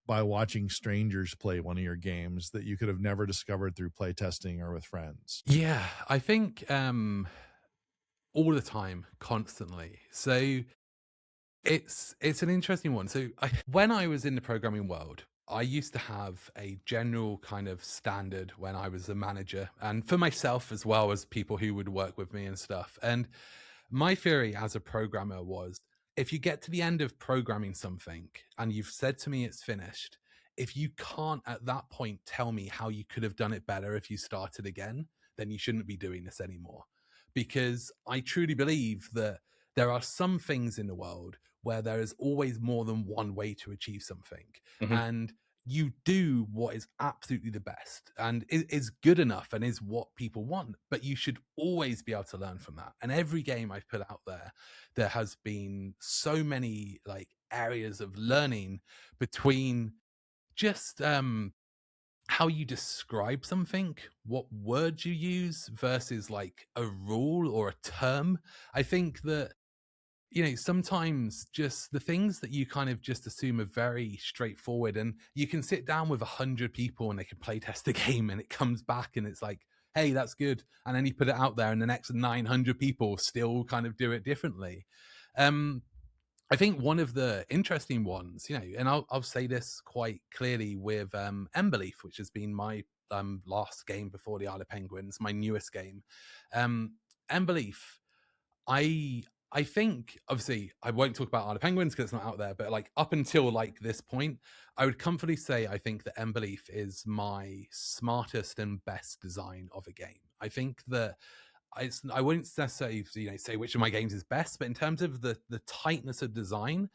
by watching strangers play one of your games that you could have never discovered through playtesting or with friends? Yeah, I think all the time, constantly. So it's an interesting one. So when I was in the programming world, I used to have a general kind of standard when I was a manager, and for myself as well as people who would work with me and stuff. And my theory as a programmer was, if you get to the end of programming something and you've said to me it's finished, if you can't at that point tell me how you could have done it better if you started again, then you shouldn't be doing this anymore. Because I truly believe that there are some things in the world where there is always more than one way to achieve something. Mhm. And you do what is absolutely the best and is good enough and is what people want, but you should always be able to learn from that. And every game I've put out there has been so many like areas of learning between just how you describe something, what words you use versus like a rule or a term. I think that sometimes just the things that you kind of just assume are very straightforward, and you can sit down with 100 people and they can play test the game and it comes back and it's like, hey, that's good. And then you put it out there and the next 900 people still kind of do it differently. I think one of the interesting ones, and I'll say this quite clearly with Emberleaf, which has been my last game before the Isle of Penguins, my newest game. Emberleaf, I think, obviously, I won't talk about Isle of Penguins because it's not out there, but like up until like this point, I would comfortably say I think that Emberleaf is my smartest and best design of a game. I think that I wouldn't necessarily say which of my games is best, but in terms of the tightness of design,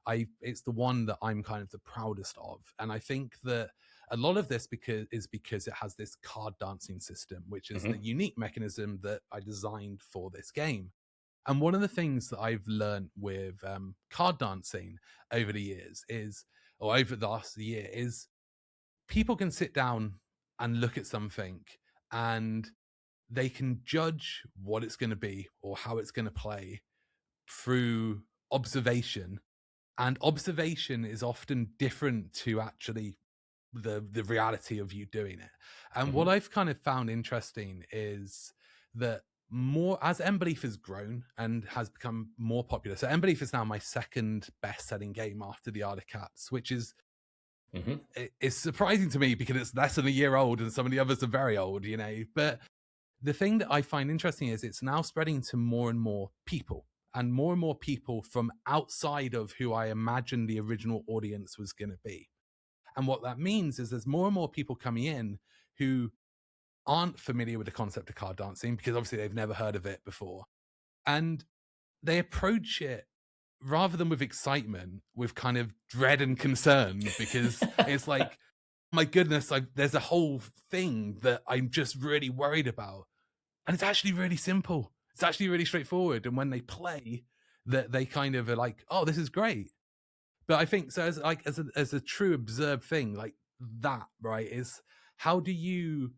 it's the one that I'm kind of the proudest of. And I think that a lot of this because it has this card dancing system, which is the unique mechanism that I designed for this game. And one of the things that I've learned with card dancing over the years over the last year, is people can sit down and look at something and they can judge what it's going to be or how it's going to play through observation. And observation is often different to actually the reality of you doing it. And what I've kind of found interesting is that more as Emberleaf has grown and has become more popular. So Emberleaf is now my second best-selling game after the Isle of Cats, which is it's surprising to me because it's less than a year old and some of the others are very old, But the thing that I find interesting is it's now spreading to more and more people from outside of who I imagined the original audience was going to be. And what that means is there's more and more people coming in who aren't familiar with the concept of card dancing because obviously they've never heard of it before. And they approach it rather than with excitement, with kind of dread and concern, because it's like, my goodness, there's a whole thing that I'm just really worried about. And it's actually really simple. It's actually really straightforward. And when they play, that they kind of are like, oh, this is great. But I think so as a true observed thing like that, right, is how do you,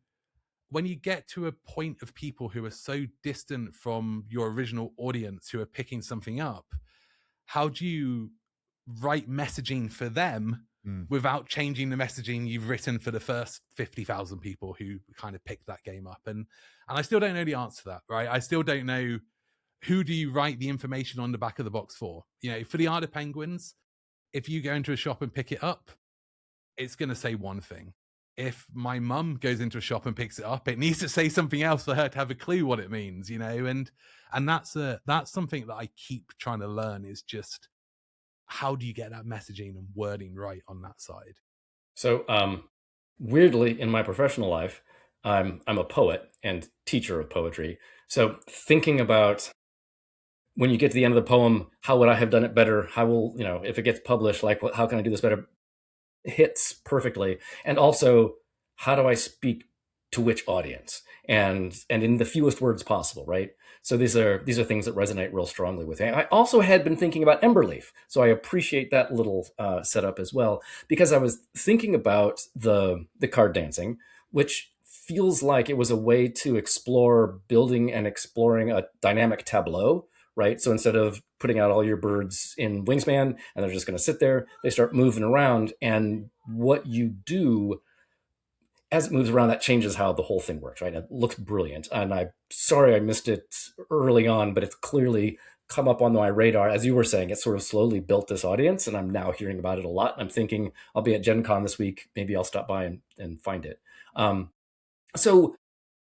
when you get to a point of people who are so distant from your original audience who are picking something up, how do you write messaging for them without changing the messaging you've written for the first 50,000 people who kind of picked that game up? And I still don't know the answer to that, right? I still don't know who do you write the information on the back of the box for. For the Isle of Penguins, if you go into a shop and pick it up, it's going to say one thing. if my mum goes into a shop and picks it up, it needs to say something else for her to have a clue what it means, and that's something that I keep trying to learn, is just how do you get that messaging and wording right on that side. So, weirdly, in my professional life, I'm a poet and teacher of poetry. So, thinking about when you get to the end of the poem, how would I have done it better? How will, if it gets published, like, how can I do this better? Hits perfectly. And also, how do I speak to which audience, and in the fewest words possible, right? So these are things that resonate real strongly with me. I also had been thinking about Emberleaf, so I appreciate that little setup as well, because I was thinking about the card dancing, which feels like it was a way to explore building and exploring a dynamic tableau, right? So instead of putting out all your birds in Wingspan and they're just going to sit there, they start moving around. And what you do as it moves around, that changes how the whole thing works, right? It looks brilliant. And I'm sorry I missed it early on, but it's clearly come up on my radar. As you were saying, it sort of slowly built this audience, and I'm now hearing about it a lot. I'm thinking I'll be at Gen Con this week. Maybe I'll stop by and find it. So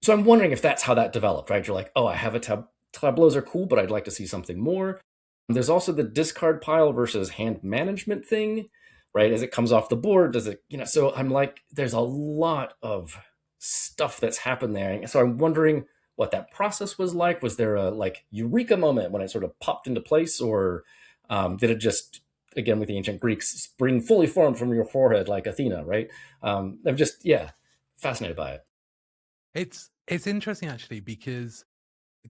so I'm wondering if that's how that developed, right? You're like, oh, I have a tableaus are cool, but I'd like to see something more. There's also the discard pile versus hand management thing, right? As it comes off the board, does it, so I'm like, there's a lot of stuff that's happened there. So I'm wondering what that process was like. Was there a like eureka moment when it sort of popped into place, or did it just, again, with the ancient Greeks, spring fully formed from your forehead like Athena, right? I'm just, yeah, fascinated by it. It's interesting actually, because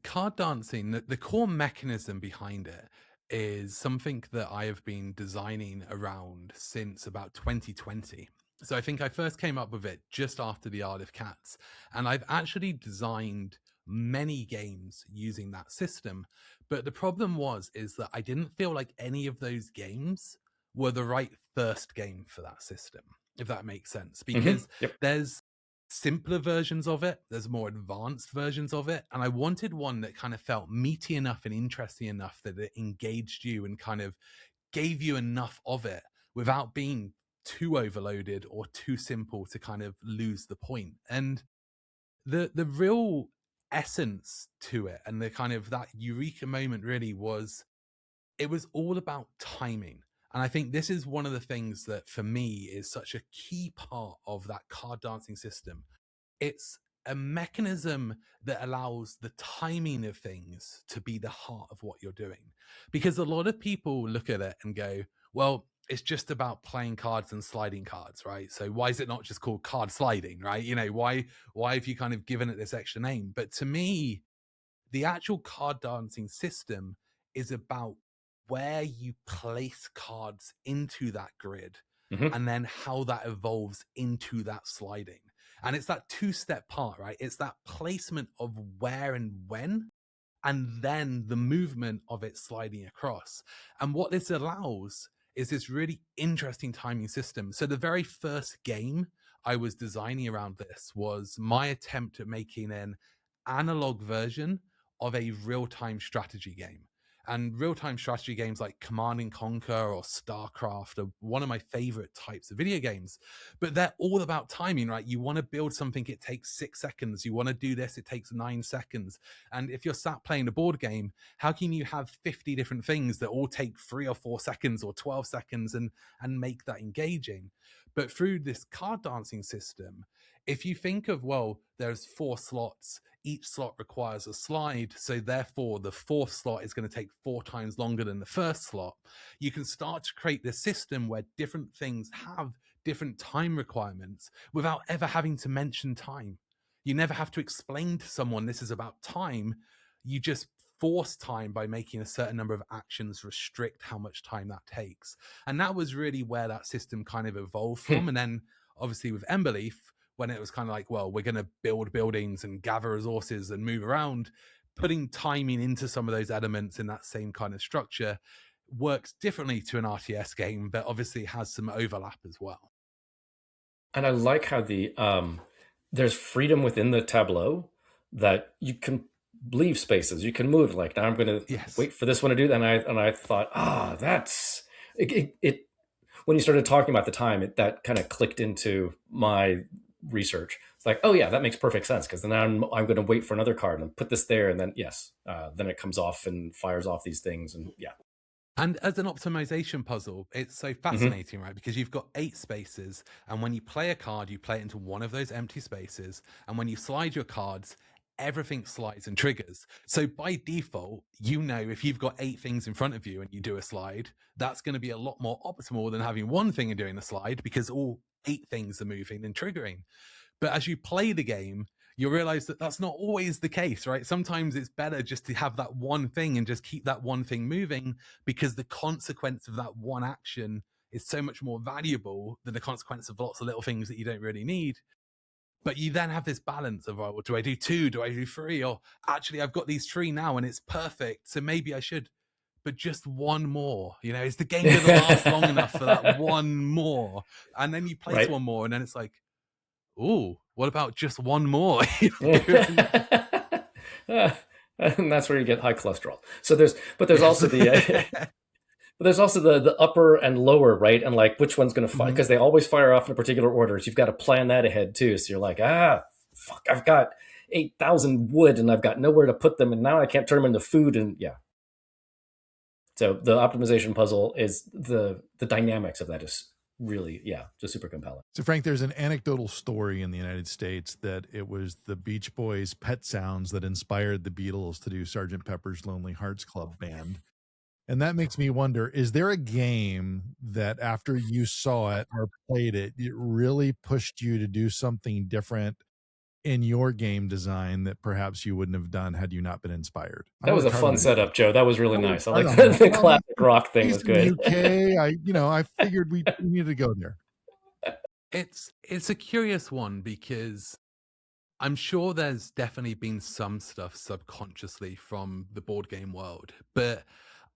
card dancing, the core mechanism behind it is something that I have been designing around since about 2020. So I think I first came up with it just after the Isle of Cats, and I've actually designed many games using that system. But the problem is that I didn't feel like any of those games were the right first game for that system, if that makes sense, because Yep. there's simpler versions of it, there's more advanced versions of it, and I wanted one that kind of felt meaty enough and interesting enough that it engaged you and kind of gave you enough of it without being too overloaded or too simple to kind of lose the point. And the real essence to it, and the kind of that eureka moment, really was, it was all about timing. And I think this is one of the things that for me is such a key part of that card dancing system. It's a mechanism that allows the timing of things to be the heart of what you're doing. Because a lot of people look at it and go, well, it's just about playing cards and sliding cards, right? So why is it not just called card sliding, right? Why have you kind of given it this extra name? But to me, the actual card dancing system is about where you place cards into that grid, Mm-hmm. and then how that evolves into that sliding. And it's that two-step part, right? It's that placement of where and when, and then the movement of it sliding across. And what this allows is this really interesting timing system. So the very first game I was designing around this was my attempt at making an analog version of a real-time strategy game. And real-time strategy games like Command and Conquer or StarCraft are one of my favorite types of video games. But they're all about timing, right? You want to build something, it takes 6 seconds. You want to do this, it takes 9 seconds. And if you're sat playing a board game, how can you have 50 different things that all take 3 or 4 seconds or 12 seconds and make that engaging? But through this card dancing system, if you think of, well, there's 4 slots, each slot requires a slide, so therefore the 4th slot is going to take 4 times longer than the first slot, you can start to create this system where different things have different time requirements without ever having to mention time. You never have to explain to someone this is about time. You just force time by making a certain number of actions restrict how much time that takes. And that was really where that system kind of evolved from. And then obviously with Emberleaf, when it was kind of like, well, we're going to build buildings and gather resources and move around, putting timing into some of those elements in that same kind of structure works differently to an RTS game, but obviously has some overlap as well. And I like how there's freedom within the tableau, that you can leave spaces, you can move. Like, now I'm going to Yes. wait for this one to do that. And I thought, that's it. When you started talking about the time, that kind of clicked into my research. It's like, oh yeah, that makes perfect sense, because then I'm going to wait for another card and put this there, and then yes, then it comes off and fires off these things, and yeah. And as an optimization puzzle, it's so fascinating, right? Because you've got 8 spaces, and when you play a card, you play it into one of those empty spaces. And when you slide your cards, everything slides and triggers. So by default, you know, if you've got 8 things in front of you and you do a slide, that's going to be a lot more optimal than having one thing and doing a slide, because all 8 things are moving and triggering. But as you play the game, you'll realize that that's not always the case, right? Sometimes it's better just to have that one thing and just keep that one thing moving, because the consequence of that one action is so much more valuable than the consequence of lots of little things that you don't really need. But you then have this balance of, well, do I do 2? Do I do 3? Or actually, I've got these 3 now and it's perfect, so maybe I should. But just one more, you know, is the game going to last long enough for that one more? And then you place one more, and then it's like, ooh, what about just one more? And that's where you get high cholesterol. So there's also the there's also the upper and lower, right? And like which one's going to fire, because they always fire off in a particular order. So you've got to plan that ahead too. So you're like, fuck, I've got 8,000 wood and I've got nowhere to put them, and now I can't turn them into food. And yeah. So the optimization puzzle is the dynamics of that is really, just super compelling. So Frank, there's an anecdotal story in the United States that it was the Beach Boys' Pet Sounds that inspired the Beatles to do Sgt. Pepper's Lonely Hearts Club Band. And that makes me wonder, is there a game that after you saw it or played it, it really pushed you to do something different in your game design that perhaps you wouldn't have done had you not been inspired? That was a fun setup, Joe. That was really nice. I like the classic rock thing was good. UK, I figured we needed to go there. It's a curious one, because I'm sure there's definitely been some stuff subconsciously from the board game world, but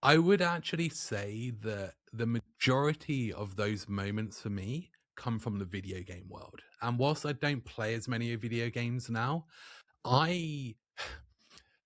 I would actually say that the majority of those moments for me come from the video game world. And whilst I don't play as many video games now, I'm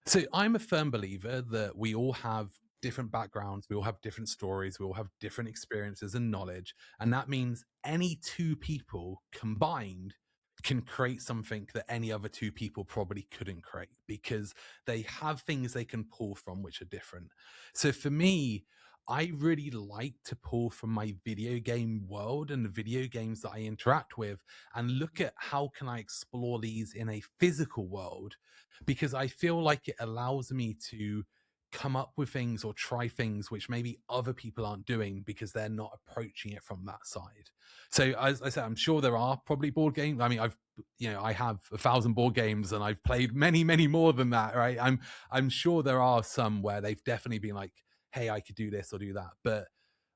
a firm believer that we all have different backgrounds, we all have different stories, we all have different experiences and knowledge. And that means any 2 people combined can create something that any other 2 people probably couldn't create, because they have things they can pull from which are different. So for me, I really like to pull from my video game world and the video games that I interact with, and look at how can I explore these in a physical world, because I feel like it allows me to come up with things or try things which maybe other people aren't doing, because they're not approaching it from that side. So as I said, I'm sure there are probably board games. I mean, I have 1,000 board games and I've played many, many more than that, right? I'm sure there are some where they've definitely been like, hey, I could do this or do that. But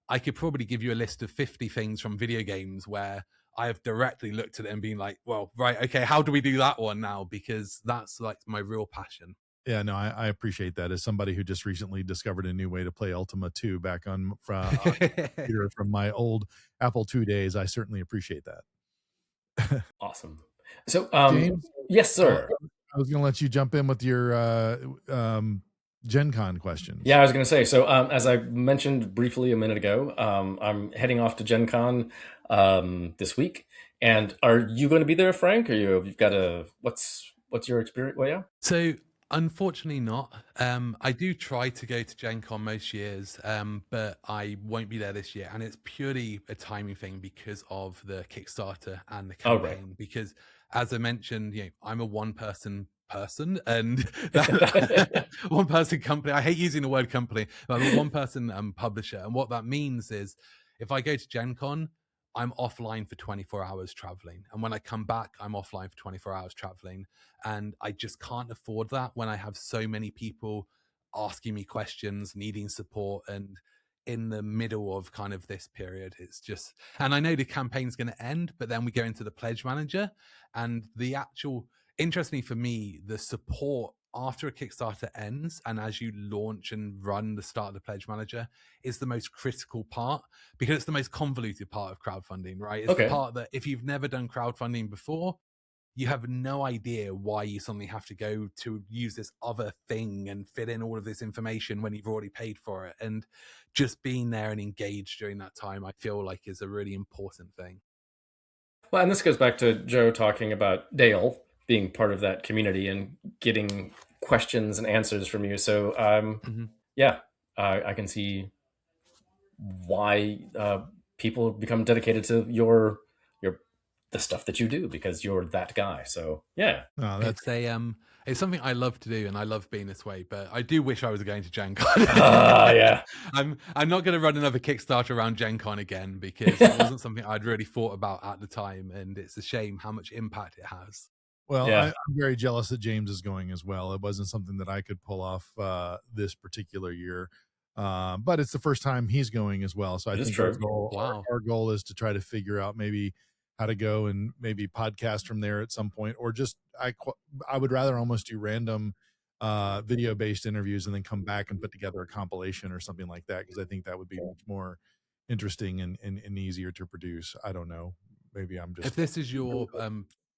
I could probably give you a list of 50 things from video games where I have directly looked at it and been like, well, right, okay, how do we do that one now? Because that's like my real passion. Yeah, no, I appreciate that. As somebody who just recently discovered a new way to play Ultima 2 back from my old Apple II days, I certainly appreciate that. Awesome. So, James, yes, sir. I was going to let you jump in with your Gen Con questions. Yeah, I was going to say, so as I mentioned briefly a minute ago, I'm heading off to Gen Con this week. And are you going to be there, Frank? Or you've got what's your experience? Well, yeah. So unfortunately not. I do try to go to Gen Con most years, but I won't be there this year. And it's purely a timing thing because of the Kickstarter and the campaign. Right. Because as I mentioned, I'm a one-person and one person company. I hate using the word company, but I'm a one person publisher. And what that means is if I go to Gen Con, I'm offline for 24 hours traveling. And when I come back, I'm offline for 24 hours traveling. And I just can't afford that when I have so many people asking me questions, needing support. And in the middle of kind of this period, it's just, and I know the campaign's going to end, but then we go into the pledge manager, and the actual, interestingly for me, the support after a Kickstarter ends and as you launch and run the start of the pledge manager is the most critical part, because it's the most convoluted part of crowdfunding, right? It's the part that if you've never done crowdfunding before, you have no idea why you suddenly have to go to use this other thing and fit in all of this information when you've already paid for it. And just being there and engaged during that time, I feel like is a really important thing. Well, and this goes back to Joe talking about Dale being part of that community and getting questions and answers from you. So, Mhm. yeah, I can see why people become dedicated to your the stuff that you do because you're that guy. So, yeah. No, that's It's something I love to do, and I love being this way. But I do wish I was going to Gen Con. Yeah. I'm not going to run another Kickstarter around Gen Con again because it wasn't something I'd really thought about at the time, and it's a shame how much impact it has. well, Yeah. I'm very jealous that James is going as well. It wasn't something that I could pull off this particular year, but it's the first time he's going as well. So I It is think our true. goal, Wow. our goal is to try to figure out maybe how to go and maybe podcast from there at some point, or just I would rather almost do random video based interviews and then come back and put together a compilation or something like that because I think that would be much more interesting and easier to produce. I don't know. Maybe I'm If just this is your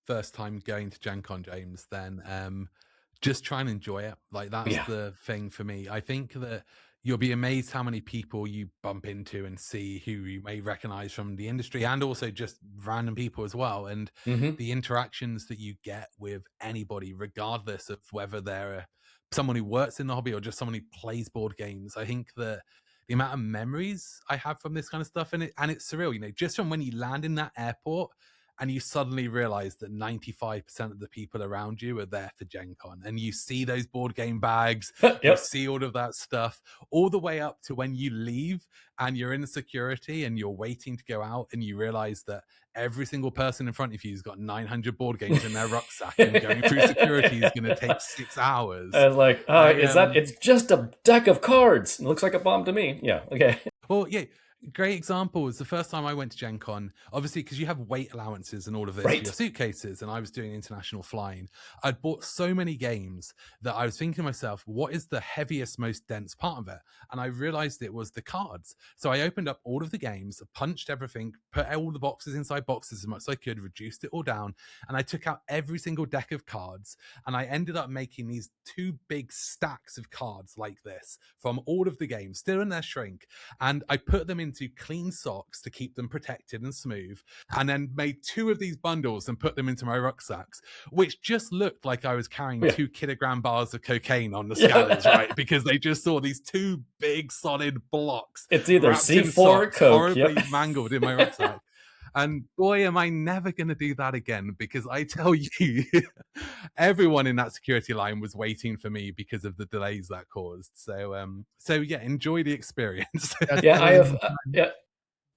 first time going to Gen Con, James, then just try and enjoy it. Like that's Yeah. the thing for me. I think that you'll be amazed how many people you bump into and see who you may recognize from the industry and also just random people as well. And Hmm. the interactions that you get with anybody, regardless of whether they're someone who works in the hobby or just someone who plays board games. I think that the amount of memories I have from this kind of stuff and it's surreal, just from when you land in that airport and you suddenly realize that 95% of the people around you are there for Gen Con. And you see those board game bags, you Yep. see all of that stuff, all the way up to when you leave and you're in security and you're waiting to go out and you realize that every single person in front of you has got 900 board games in their rucksack and going through security is going to take 6 hours. I was like, I is that? It's just a deck of cards. It looks like a bomb to me. Yeah. Okay. Well, yeah, great example was the first time I went to Gen Con, obviously, because you have weight allowances and all of this for your Right. suitcases, and I was doing international flying. I'd bought so many games that I was thinking to myself, what is the heaviest, most dense part of it? And I realized it was the cards. So I opened up all of the games, punched everything, put all the boxes inside boxes as much as I could, reduced it all down, and I took out every single deck of cards, and I ended up making these two big stacks of cards like this from all of the games, still in their shrink, and I put them into clean socks to keep them protected and smooth, and then made two of these bundles and put them into my rucksacks, which just looked like I was carrying Yeah. 2 kilogram bars of cocaine on the Yeah. scales, right? Because they just saw these two big solid blocks It's either wrapped in C4 or socks, Coke. horribly Yep. mangled in my rucksack. And boy, am I never going to do that again, because I tell you, everyone in that security line was waiting for me because of the delays that caused. So yeah, enjoy the experience. that's Yeah. I better have. than Yeah. I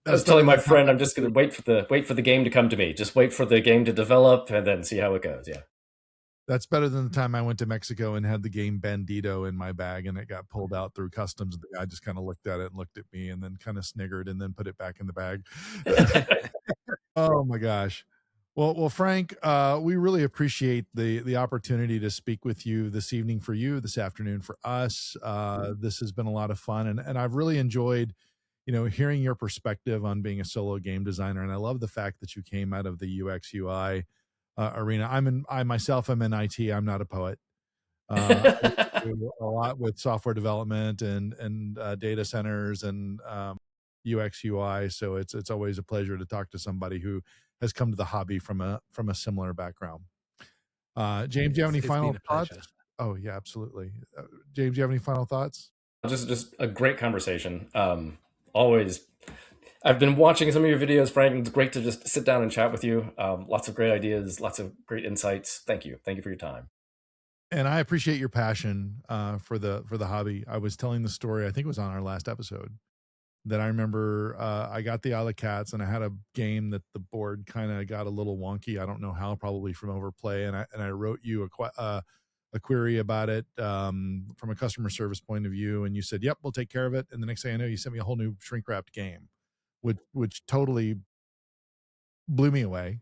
that's was better telling than my the time friend I'm just going to wait for the game to come to me. Just wait for the game to develop and then see how it goes. Yeah. That's better than the time I went to Mexico and had the game Bandito in my bag and it got pulled out through customs. The guy just kind of looked at it and looked at me and then kind of sniggered and then put it back in the bag. Oh my gosh. Well, Frank, we really appreciate the opportunity to speak with you this evening for you, this afternoon for us. This has been a lot of fun, and I've really enjoyed, hearing your perspective on being a solo game designer. And I love the fact that you came out of the UX UI arena. I myself am in IT. I'm not a poet. I do a lot with software development and data centers and UX UI. So it's always a pleasure to talk to somebody who has come to the hobby from a similar background. James, do you have any It's final been a thoughts? pleasure. Oh yeah, absolutely. James, do you have any final thoughts? Just a great conversation. Always. I've been watching some of your videos, Frank. And it's great to just sit down and chat with you. Lots of great ideas, lots of great insights. Thank you. Thank you for your time. And I appreciate your passion for the hobby. I was telling the story, I think it was on our last episode, that I remember I got the Isle of Cats and I had a game that the board kind of got a little wonky. I don't know how, probably from overplay. And I wrote you a query about it from a customer service point of view. And you said, yep, we'll take care of it. And the next thing I know, you sent me a whole new shrink wrapped game, which totally blew me away.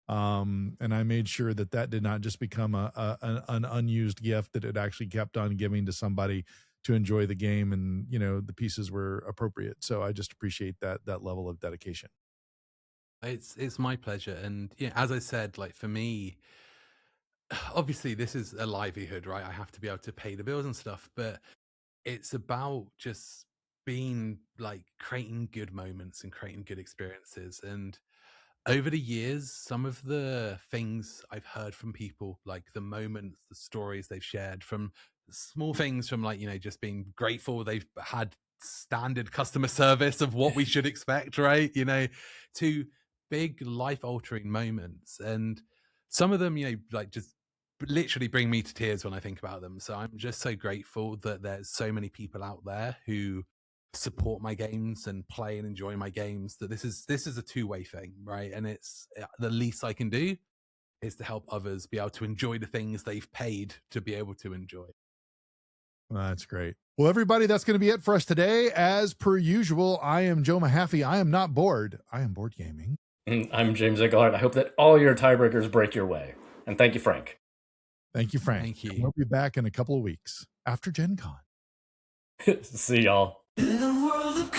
And I made sure that did not just become an unused gift, that it actually kept on giving to somebody to enjoy the game, and the pieces were appropriate. So I just appreciate that level of dedication. It's my pleasure, and yeah, as I said, like for me, obviously this is a livelihood, right? I have to be able to pay the bills and stuff, but it's about just being like creating good moments and creating good experiences. And over the years, some of the things I've heard from people, like the moments, the stories they've shared, from small things, from like, just being grateful they've had standard customer service of what we should expect, right? To big life altering moments. And some of them, like just literally bring me to tears when I think about them. So I'm just so grateful that there's so many people out there who support my games and play and enjoy my games, that this is a two-way thing, right? And it's the least I can do is to help others be able to enjoy the things they've paid to be able to enjoy. That's great. Well, everybody, that's going to be it for us today. As per usual, I am Joe Mahaffey. I am not bored. I am board gaming. I'm James Engelhardt. I hope that all your tiebreakers break your way. And thank you, Frank. Thank you, Frank. Thank you. We'll be back in a couple of weeks after Gen Con. See y'all. In a world of